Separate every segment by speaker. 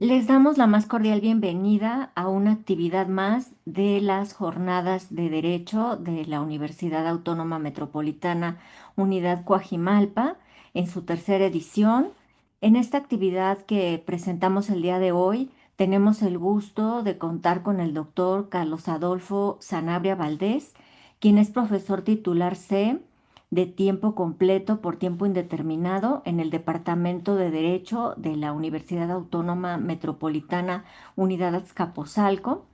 Speaker 1: Les damos la más cordial bienvenida a una actividad más de las jornadas de Derecho de la Universidad Autónoma Metropolitana Unidad Coajimalpa en su tercera edición. En esta actividad que presentamos el día de hoy, tenemos el gusto de contar con el doctor Carlos Adolfo Sanabria Valdés, quien es profesor titular C de tiempo completo por tiempo indeterminado en el Departamento de Derecho de la Universidad Autónoma Metropolitana Unidad Azcapotzalco.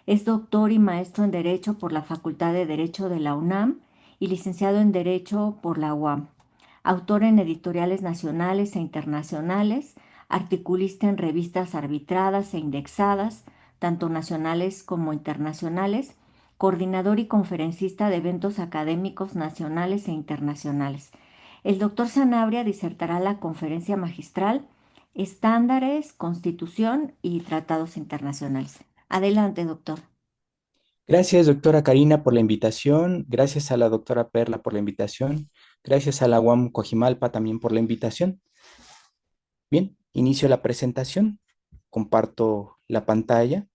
Speaker 1: Es doctor y maestro en Derecho por la Facultad de Derecho de la UNAM y licenciado en Derecho por la UAM. Autor en editoriales nacionales e internacionales, articulista en revistas arbitradas e indexadas, tanto nacionales como internacionales, coordinador y conferencista de eventos académicos nacionales e internacionales. El doctor Sanabria disertará la conferencia magistral Estándares, Constitución y Tratados Internacionales. Adelante, doctor.
Speaker 2: Gracias, doctora Karina, por la invitación. Gracias a la doctora Perla por la invitación. Gracias a la UAM Coajimalpa también por la invitación. Bien, inicio la presentación. Comparto la pantalla.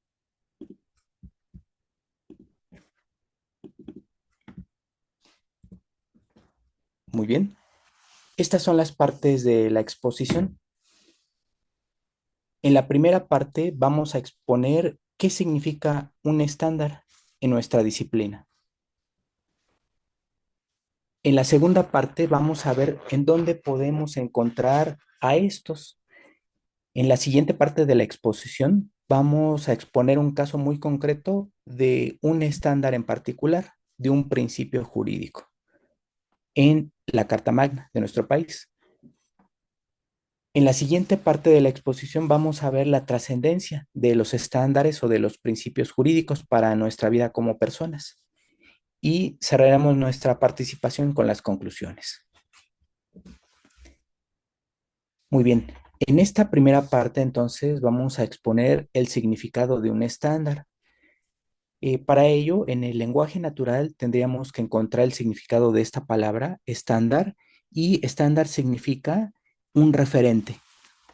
Speaker 2: Muy bien. Estas son las partes de la exposición. En la primera parte vamos a exponer qué significa un estándar en nuestra disciplina. En la segunda parte vamos a ver en dónde podemos encontrar a estos. En la siguiente parte de la exposición vamos a exponer un caso muy concreto de un estándar en particular, de un principio jurídico en la Carta Magna de nuestro país. En la siguiente parte de la exposición vamos a ver la trascendencia de los estándares o de los principios jurídicos para nuestra vida como personas y cerraremos nuestra participación con las conclusiones. Muy bien, en esta primera parte entonces vamos a exponer el significado de un estándar. Para ello, en el lenguaje natural tendríamos que encontrar el significado de esta palabra, estándar, y estándar significa un referente,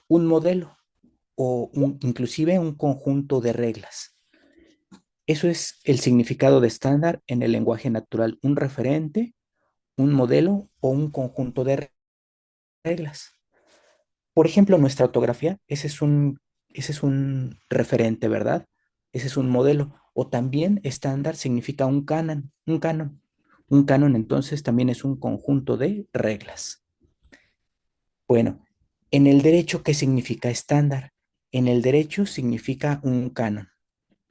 Speaker 2: un modelo o inclusive un conjunto de reglas. Eso es el significado de estándar en el lenguaje natural, un referente, un modelo o un conjunto de reglas. Por ejemplo, nuestra ortografía, ese es un referente, ¿verdad? Ese es un modelo. O también estándar significa un canon, un canon. Un canon entonces también es un conjunto de reglas. Bueno, en el derecho, ¿qué significa estándar? En el derecho significa un canon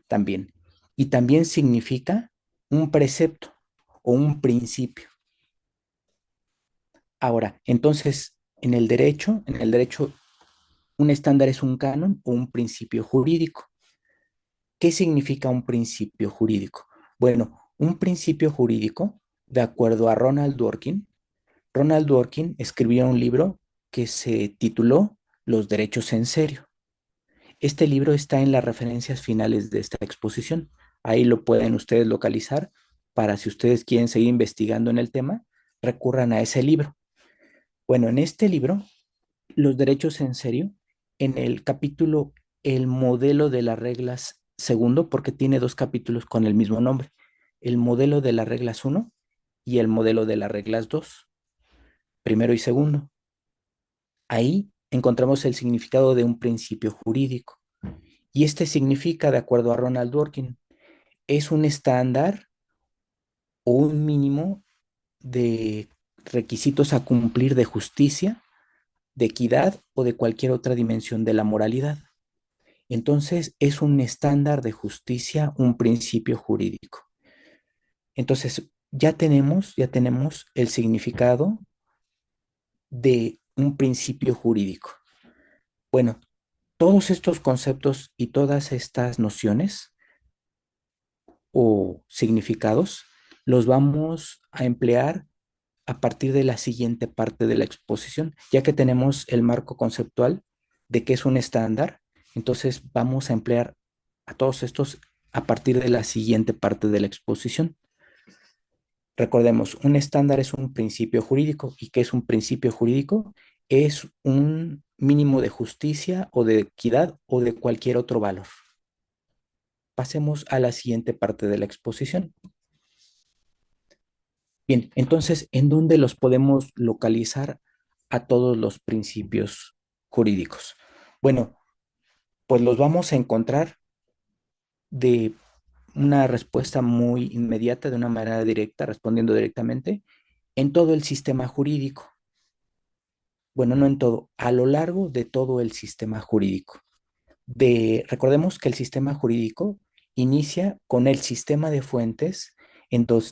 Speaker 2: también. Y también significa un precepto o un principio. Ahora, entonces, en el derecho, un estándar es un canon o un principio jurídico. ¿Qué significa un principio jurídico? Bueno, un principio jurídico, de acuerdo a Ronald Dworkin escribió un libro que se tituló Los derechos en serio. Este libro está en las referencias finales de esta exposición. Ahí lo pueden ustedes localizar para si ustedes quieren seguir investigando en el tema, recurran a ese libro. Bueno, en este libro, Los derechos en serio, en el capítulo El modelo de las reglas segundo, porque tiene dos capítulos con el mismo nombre, el modelo de las reglas uno y el modelo de las reglas 2, primero y segundo. Ahí encontramos el significado de un principio jurídico. Y este significa, de acuerdo a Ronald Dworkin, es un estándar o un mínimo de requisitos a cumplir de justicia, de equidad o de cualquier otra dimensión de la moralidad. Entonces, es un estándar de justicia, un principio jurídico. Entonces, ya tenemos el significado de un principio jurídico. Bueno, todos estos conceptos y todas estas nociones o significados los vamos a emplear a partir de la siguiente parte de la exposición, ya que tenemos el marco conceptual de qué es un estándar, entonces vamos a emplear a todos estos a partir de la siguiente parte de la exposición. Recordemos, un estándar es un principio jurídico. ¿Y qué es un principio jurídico? es un mínimo de justicia o de equidad o de cualquier otro valor. Pasemos a la siguiente parte de la exposición. Bien, entonces, ¿en dónde los podemos localizar a todos los principios jurídicos? Bueno, pues los vamos a encontrar de una respuesta muy inmediata, de una manera directa, respondiendo directamente, en todo el sistema jurídico. Bueno, no en todo, a lo largo de todo el sistema jurídico. Recordemos que el sistema jurídico inicia con el sistema de fuentes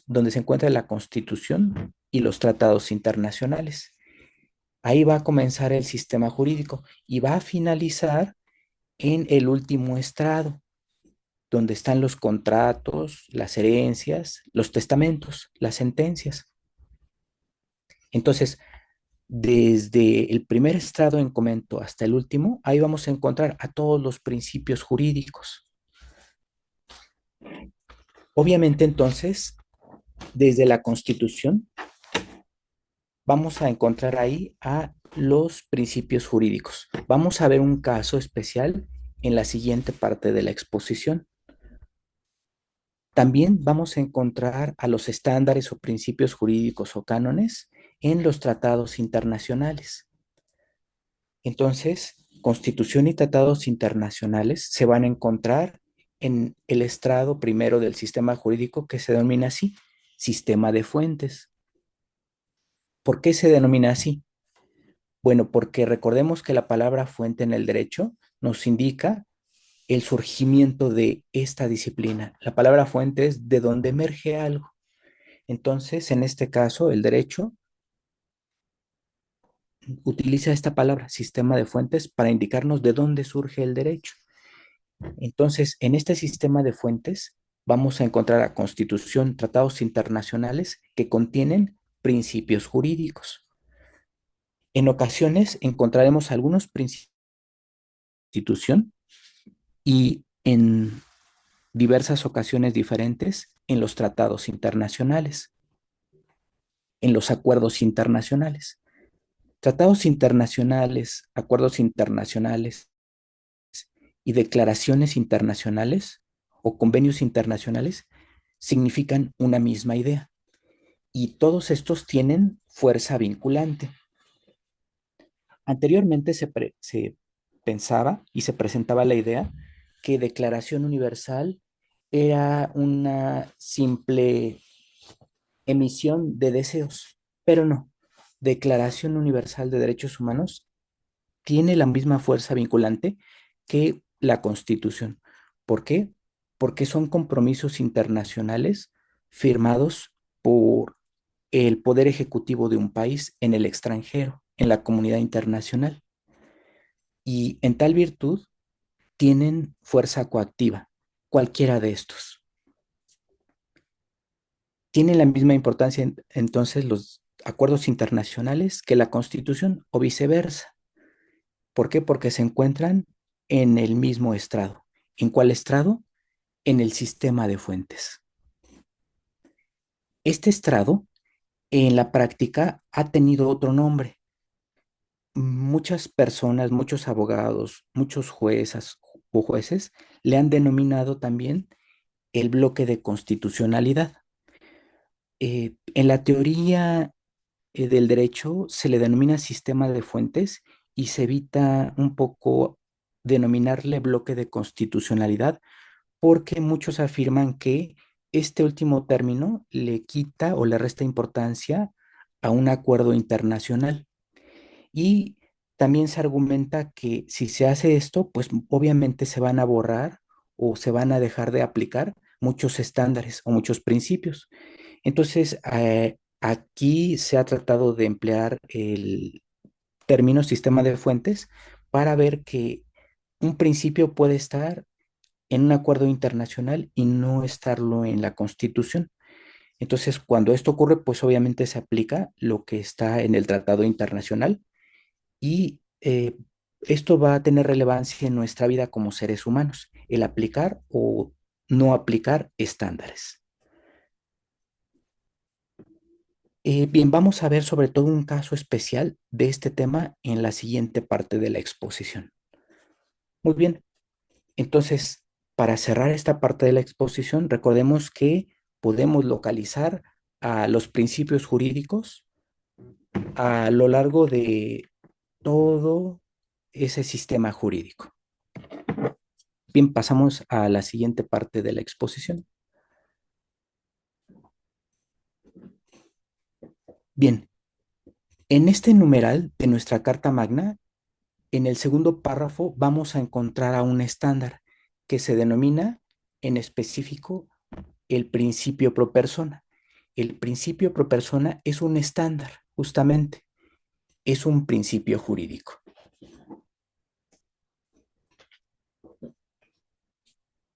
Speaker 2: donde se encuentra la Constitución y los tratados internacionales. Ahí va a comenzar el sistema jurídico y va a finalizar en el último estrado, donde están los contratos, las herencias, los testamentos, las sentencias. Entonces, desde el primer estrado en comento hasta el último, ahí vamos a encontrar a todos los principios jurídicos. Obviamente, entonces, desde la Constitución, vamos a encontrar ahí a los principios jurídicos. Vamos a ver un caso especial en la siguiente parte de la exposición. También vamos a encontrar a los estándares o principios jurídicos o cánones en los tratados internacionales. Entonces, Constitución y tratados internacionales se van a encontrar en el estrado primero del sistema jurídico que se denomina así, sistema de fuentes. ¿Por qué se denomina así? Bueno, porque recordemos que la palabra fuente en el derecho nos indica el surgimiento de esta disciplina. La palabra fuente es de donde emerge algo. Entonces, en este caso, el derecho utiliza esta palabra, sistema de fuentes, para indicarnos de dónde surge el derecho. Entonces, en este sistema de fuentes vamos a encontrar a Constitución, tratados internacionales que contienen principios jurídicos. En ocasiones encontraremos algunos principios de Constitución y en diversas ocasiones diferentes en los tratados internacionales, en los acuerdos internacionales. Tratados internacionales, acuerdos internacionales y declaraciones internacionales o convenios internacionales significan una misma idea y todos estos tienen fuerza vinculante. Anteriormente se pensaba y se presentaba la idea que Declaración Universal era una simple emisión de deseos, pero no. Declaración Universal de Derechos Humanos tiene la misma fuerza vinculante que la Constitución. ¿Por qué? Porque son compromisos internacionales firmados por el poder ejecutivo de un país en el extranjero, en la comunidad internacional. Y en tal virtud tienen fuerza coactiva, cualquiera de estos. Tienen la misma importancia entonces los acuerdos internacionales que la Constitución o viceversa. ¿Por qué? Porque se encuentran en el mismo estrado. ¿En cuál estrado? En el sistema de fuentes. Este estrado, en la práctica, ha tenido otro nombre. Muchas personas, muchos abogados, muchos jueces o jueces le han denominado también el bloque de constitucionalidad. En la teoría del derecho se le denomina sistema de fuentes y se evita un poco denominarle bloque de constitucionalidad porque muchos afirman que este último término le quita o le resta importancia a un acuerdo internacional. Y también se argumenta que si se hace esto, pues obviamente se van a borrar o se van a dejar de aplicar muchos estándares o muchos principios. Entonces, aquí se ha tratado de emplear el término sistema de fuentes para ver que un principio puede estar en un acuerdo internacional y no estarlo en la Constitución. Entonces, cuando esto ocurre, pues obviamente se aplica lo que está en el tratado internacional y esto va a tener relevancia en nuestra vida como seres humanos, el aplicar o no aplicar estándares. Bien, vamos a ver sobre todo un caso especial de este tema en la siguiente parte de la exposición. Muy bien, entonces, para cerrar esta parte de la exposición, recordemos que podemos localizar a los principios jurídicos a lo largo de todo ese sistema jurídico. Bien, pasamos a la siguiente parte de la exposición. Bien, en este numeral de nuestra Carta Magna, en el segundo párrafo vamos a encontrar a un estándar que se denomina en específico el principio pro persona. El principio pro persona es un estándar, justamente, es un principio jurídico.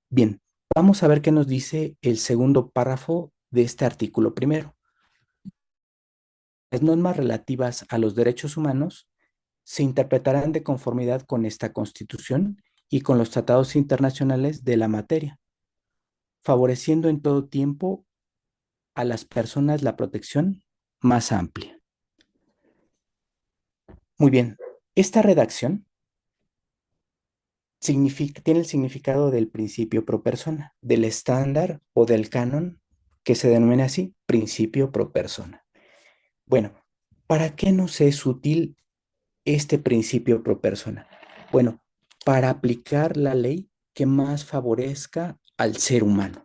Speaker 2: Bien, vamos a ver qué nos dice el segundo párrafo de este artículo primero. Las normas relativas a los derechos humanos se interpretarán de conformidad con esta Constitución y con los tratados internacionales de la materia, favoreciendo en todo tiempo a las personas la protección más amplia. Muy bien, esta redacción tiene el significado del principio pro persona, del estándar o del canon que se denomina así, principio pro persona. Bueno, ¿para qué nos es útil este principio pro persona? Bueno, para aplicar la ley que más favorezca al ser humano.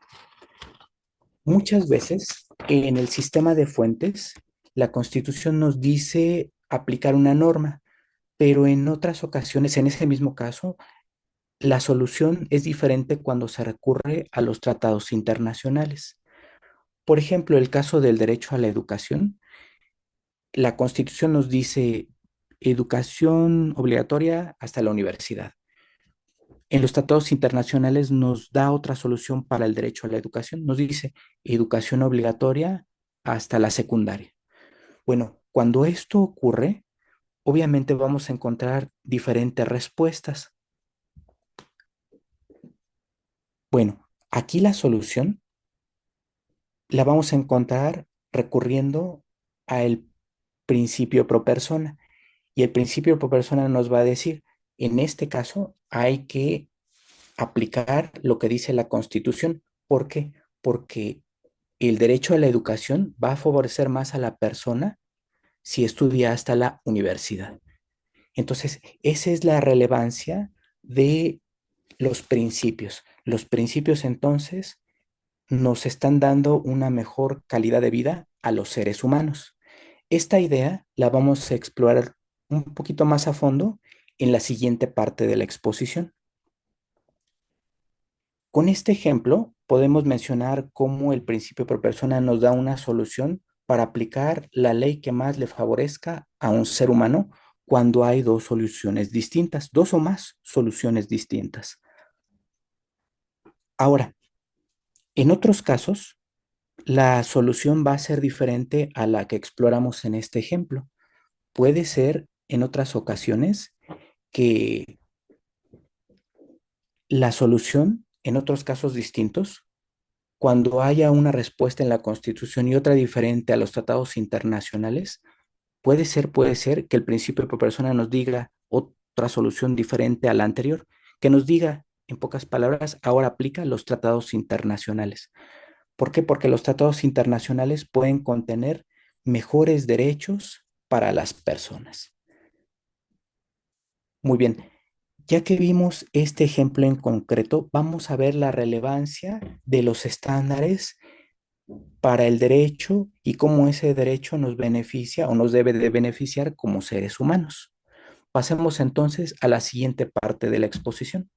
Speaker 2: Muchas veces en el sistema de fuentes, la Constitución nos dice aplicar una norma, pero en otras ocasiones, en ese mismo caso, la solución es diferente cuando se recurre a los tratados internacionales. Por ejemplo, el caso del derecho a la educación, la Constitución nos dice educación obligatoria hasta la universidad. En los tratados internacionales nos da otra solución para el derecho a la educación. Nos dice educación obligatoria hasta la secundaria. Bueno, cuando esto ocurre, obviamente vamos a encontrar diferentes respuestas. Bueno, aquí la solución la vamos a encontrar recurriendo al principio pro persona. Y el principio pro persona nos va a decir, en este caso hay que aplicar lo que dice la Constitución. ¿Por qué? Porque el derecho a la educación va a favorecer más a la persona si estudia hasta la universidad. Entonces, esa es la relevancia de los principios. Los principios entonces nos están dando una mejor calidad de vida a los seres humanos. Esta idea la vamos a explorar un poquito más a fondo en la siguiente parte de la exposición. Con este ejemplo, podemos mencionar cómo el principio por persona nos da una solución para aplicar la ley que más le favorezca a un ser humano cuando hay dos soluciones distintas, dos o más soluciones distintas. Ahora, en otros casos, la solución va a ser diferente a la que exploramos en este ejemplo. Puede ser en otras ocasiones que la solución, en otros casos distintos, cuando haya una respuesta en la Constitución y otra diferente a los tratados internacionales, puede ser que el principio por persona nos diga otra solución diferente a la anterior, que nos diga, en pocas palabras, ahora aplica los tratados internacionales. ¿Por qué? Porque los tratados internacionales pueden contener mejores derechos para las personas. Muy bien, ya que vimos este ejemplo en concreto, vamos a ver la relevancia de los estándares para el derecho y cómo ese derecho nos beneficia o nos debe de beneficiar como seres humanos. Pasemos entonces a la siguiente parte de la exposición.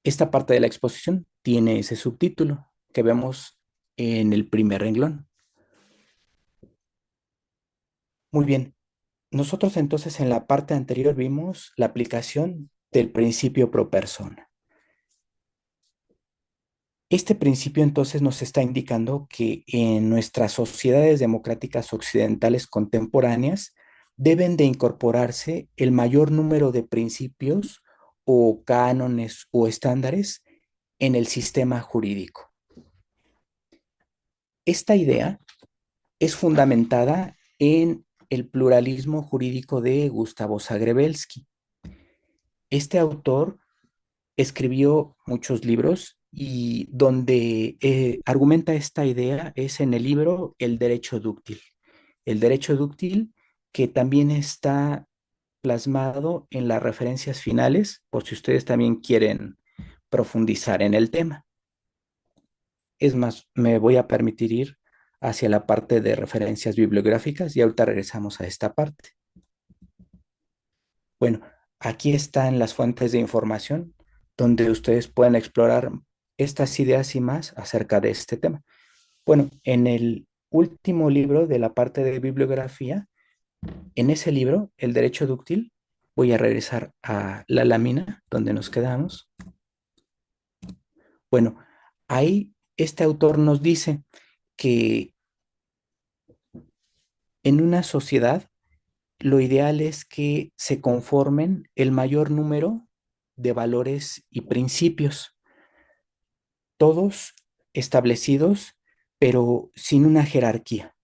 Speaker 2: Esta parte de la exposición tiene ese subtítulo que vemos en el primer renglón. Muy bien, nosotros entonces en la parte anterior vimos la aplicación del principio pro persona. Este principio entonces nos está indicando que en nuestras sociedades democráticas occidentales contemporáneas deben de incorporarse el mayor número de principios o cánones o estándares en el sistema jurídico. Esta idea es fundamentada en el pluralismo jurídico de Gustavo Zagrebelsky. Este autor escribió muchos libros y donde argumenta esta idea es en el libro El derecho dúctil. El derecho dúctil que también está plasmado en las referencias finales, por si ustedes también quieren profundizar en el tema. Es más, me voy a permitir ir hacia la parte de referencias bibliográficas y ahorita regresamos a esta parte. Bueno, aquí están las fuentes de información donde ustedes pueden explorar estas ideas y más acerca de este tema. Bueno, en el último libro de la parte de bibliografía, en ese libro, El derecho dúctil, voy a regresar a la lámina donde nos quedamos. Bueno, ahí este autor nos dice que en una sociedad lo ideal es que se conformen el mayor número de valores y principios, todos establecidos, pero sin una jerarquía.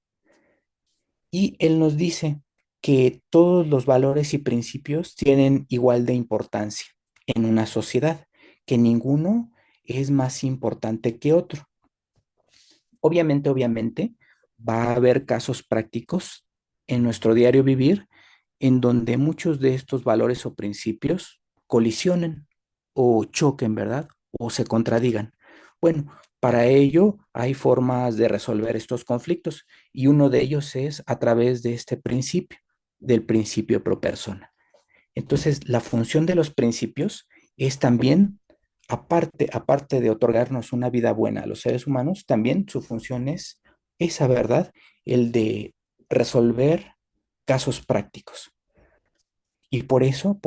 Speaker 2: Y él nos dice que todos los valores y principios tienen igual de importancia en una sociedad, que ninguno es más importante que otro. Obviamente, va a haber casos prácticos en nuestro diario vivir en donde muchos de estos valores o principios colisionen o choquen, ¿verdad? O se contradigan. Bueno, para ello hay formas de resolver estos conflictos y uno de ellos es a través de este principio, del principio pro persona. Entonces, la función de los principios es también, aparte de otorgarnos una vida buena a los seres humanos, también su función es esa verdad, el de resolver casos prácticos. Y por eso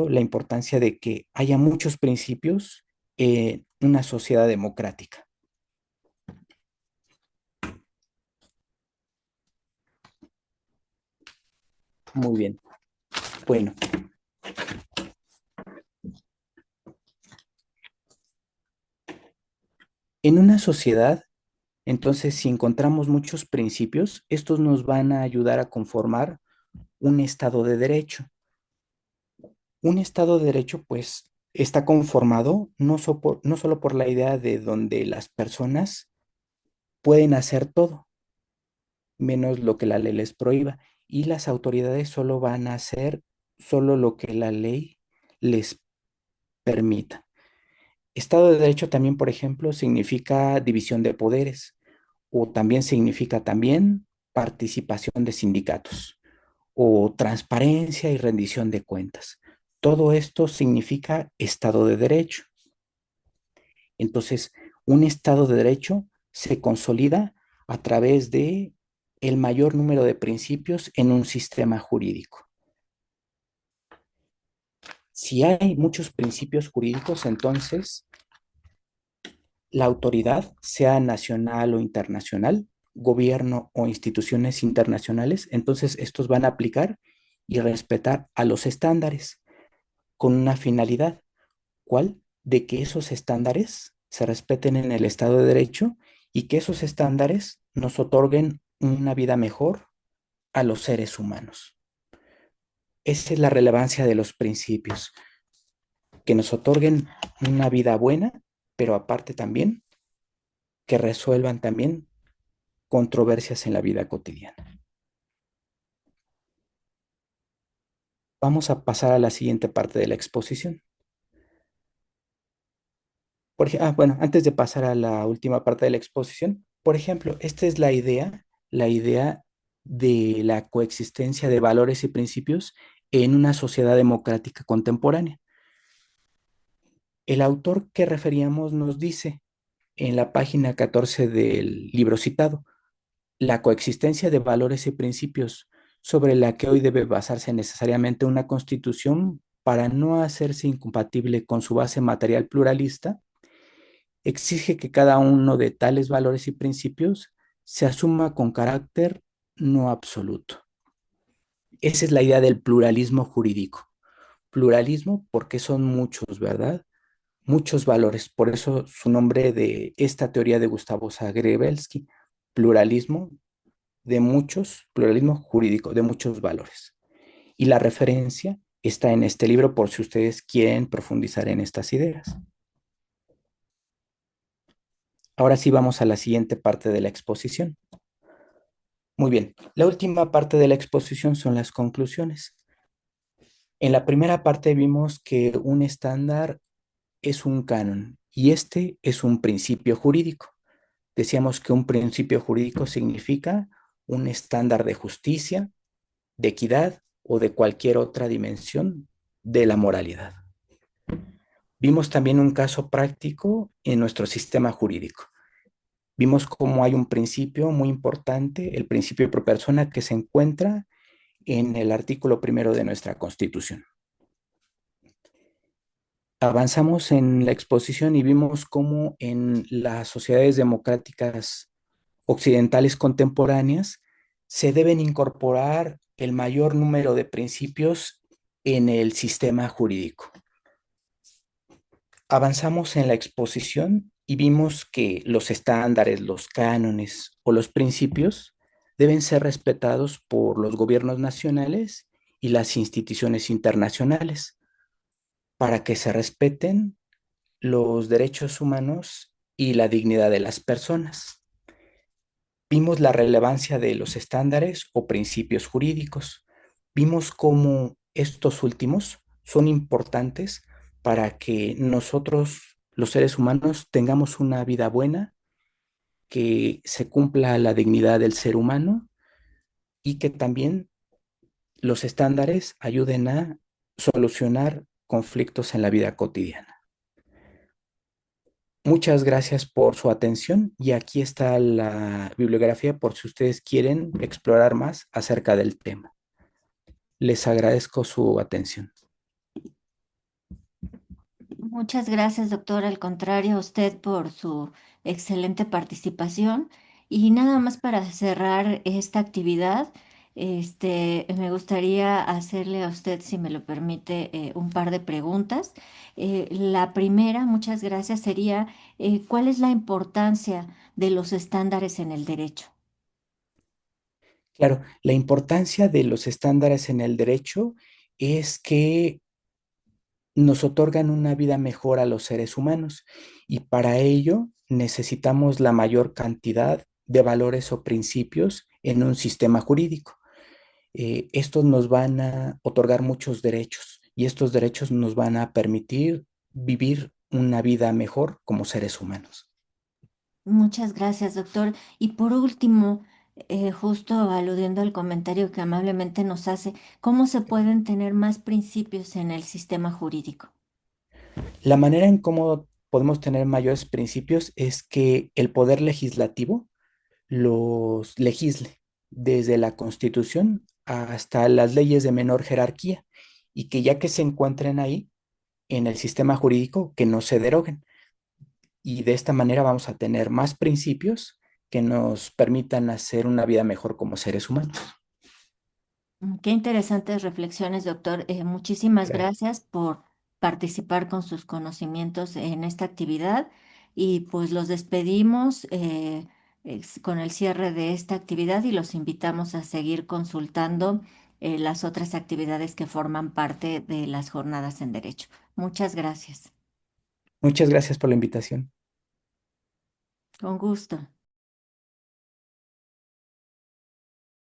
Speaker 2: la importancia de que haya muchos principios en una sociedad democrática. Muy bien. Bueno, en una sociedad, entonces, si encontramos muchos principios, estos nos van a ayudar a conformar un estado de derecho. Un estado de derecho, pues, está conformado no solo por la idea de donde las personas pueden hacer todo, menos lo que la ley les prohíba, y las autoridades solo van a hacer solo lo que la ley les permita. Estado de derecho también, por ejemplo, significa división de poderes o también significa también participación de sindicatos o transparencia y rendición de cuentas. Todo esto significa Estado de Derecho. Entonces, un Estado de Derecho se consolida a través de el mayor número de principios en un sistema jurídico. Si hay muchos principios jurídicos, entonces la autoridad, sea nacional o internacional, gobierno o instituciones internacionales, entonces estos van a aplicar y respetar a los estándares con una finalidad. ¿Cuál? De que esos estándares se respeten en el Estado de Derecho y que esos estándares nos otorguen una vida mejor a los seres humanos. Esa es la relevancia de los principios, que nos otorguen una vida buena, pero aparte también que resuelvan también controversias en la vida cotidiana. Vamos a pasar a la siguiente parte de la exposición. Bueno, antes de pasar a la última parte de la exposición, por ejemplo, esta es la idea de la coexistencia de valores y principios en una sociedad democrática contemporánea. El autor que referíamos nos dice en la página 14 del libro citado, la coexistencia de valores y principios sobre la que hoy debe basarse necesariamente una constitución para no hacerse incompatible con su base material pluralista, exige que cada uno de tales valores y principios se asuma con carácter no absoluto. Esa es la idea del pluralismo jurídico. Pluralismo porque son muchos, ¿verdad? muchos valores. Por eso su nombre de esta teoría de Gustavo Zagrebelsky, pluralismo pluralismo jurídico de muchos valores. Y la referencia está en este libro por si ustedes quieren profundizar en estas ideas. Ahora sí vamos a la siguiente parte de la exposición. Muy bien, la última parte de la exposición son las conclusiones. En la primera parte vimos que un estándar es un canon y este es un principio jurídico. Decíamos que un principio jurídico significa un estándar de justicia, de equidad o de cualquier otra dimensión de la moralidad. Vimos también un caso práctico en nuestro sistema jurídico. Vimos cómo hay un principio muy importante, el principio pro persona, que se encuentra en el artículo primero de nuestra Constitución. Avanzamos en la exposición y vimos cómo en las sociedades democráticas occidentales contemporáneas se deben incorporar el mayor número de principios en el sistema jurídico. Avanzamos en la exposición y vimos que los estándares, los cánones o los principios deben ser respetados por los gobiernos nacionales y las instituciones internacionales para que se respeten los derechos humanos y la dignidad de las personas. Vimos la relevancia de los estándares o principios jurídicos. Vimos cómo estos últimos son importantes para que nosotros, los seres humanos, tengamos una vida buena, que se cumpla la dignidad del ser humano y que también los estándares ayuden a solucionar conflictos en la vida cotidiana. Muchas gracias por su atención y aquí está la bibliografía por si ustedes quieren explorar más acerca del tema. Les agradezco su atención.
Speaker 1: Muchas gracias, doctor. Al contrario, a usted por su excelente participación. Y nada más para cerrar esta actividad, me gustaría hacerle a usted, si me lo permite, un par de preguntas. La primera, muchas gracias, sería, ¿cuál es la importancia de los estándares en el derecho?
Speaker 2: Claro, la importancia de los estándares en el derecho es que nos otorgan una vida mejor a los seres humanos y para ello necesitamos la mayor cantidad de valores o principios en un sistema jurídico. Estos nos van a otorgar muchos derechos y estos derechos nos van a permitir vivir una vida mejor como seres humanos.
Speaker 1: Muchas gracias, doctor. Y por último, justo aludiendo al comentario que amablemente nos hace, ¿cómo se pueden tener más principios en el sistema jurídico?
Speaker 2: La manera en cómo podemos tener mayores principios es que el poder legislativo los legisle desde la Constitución hasta las leyes de menor jerarquía y que ya que se encuentren ahí en el sistema jurídico, que no se deroguen. Y de esta manera vamos a tener más principios que nos permitan hacer una vida mejor como seres humanos.
Speaker 1: Qué interesantes reflexiones, doctor. Muchísimas
Speaker 2: Gracias.
Speaker 1: gracias por participar con sus conocimientos en esta actividad y pues los despedimos con el cierre de esta actividad y los invitamos a seguir consultando las otras actividades que forman parte de las jornadas en derecho. Muchas gracias.
Speaker 2: Muchas gracias por la invitación.
Speaker 1: Con gusto.